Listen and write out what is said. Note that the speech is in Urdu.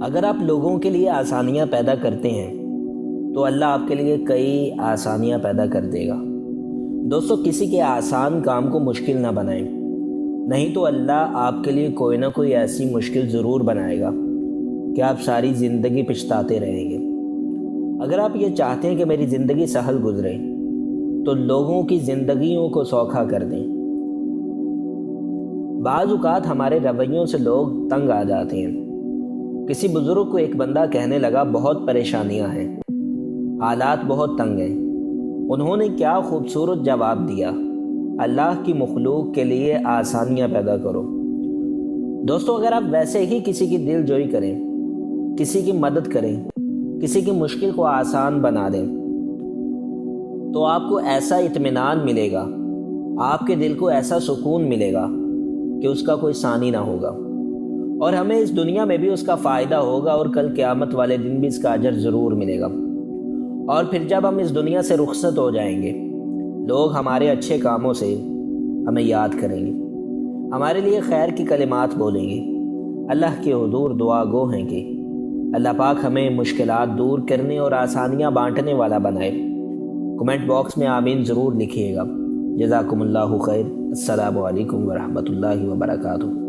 اگر آپ لوگوں کے لیے آسانیاں پیدا کرتے ہیں تو اللہ آپ کے لیے کئی آسانیاں پیدا کر دے گا۔ دوستو، کسی کے آسان کام کو مشکل نہ بنائیں، نہیں تو اللہ آپ کے لیے کوئی نہ کوئی ایسی مشکل ضرور بنائے گا کہ آپ ساری زندگی پچھتاتے رہیں گے۔ اگر آپ یہ چاہتے ہیں کہ میری زندگی سہل گزرے تو لوگوں کی زندگیوں کو سوکھا کر دیں۔ بعض اوقات ہمارے رویوں سے لوگ تنگ آ جاتے ہیں۔ کسی بزرگ کو ایک بندہ کہنے لگا، بہت پریشانیاں ہیں، حالات بہت تنگ ہیں۔ انہوں نے کیا خوبصورت جواب دیا، اللہ کی مخلوق کے لیے آسانیاں پیدا کرو۔ دوستو، اگر آپ ویسے ہی کسی کی دل جوئی کریں، کسی کی مدد کریں، کسی کی مشکل کو آسان بنا دیں تو آپ کو ایسا اطمینان ملے گا، آپ کے دل کو ایسا سکون ملے گا کہ اس کا کوئی ثانی نہ ہوگا، اور ہمیں اس دنیا میں بھی اس کا فائدہ ہوگا اور کل قیامت والے دن بھی اس کا اجر ضرور ملے گا۔ اور پھر جب ہم اس دنیا سے رخصت ہو جائیں گے، لوگ ہمارے اچھے کاموں سے ہمیں یاد کریں گے، ہمارے لیے خیر کی کلمات بولیں گے۔ اللہ کے حضور دعا گو ہیں کہ اللہ پاک ہمیں مشکلات دور کرنے اور آسانیاں بانٹنے والا بنائے۔ کمنٹ باکس میں آمین ضرور لکھیے گا۔ جزاکم اللہ خیر۔ السلام علیکم ورحمۃ اللہ وبرکاتہ۔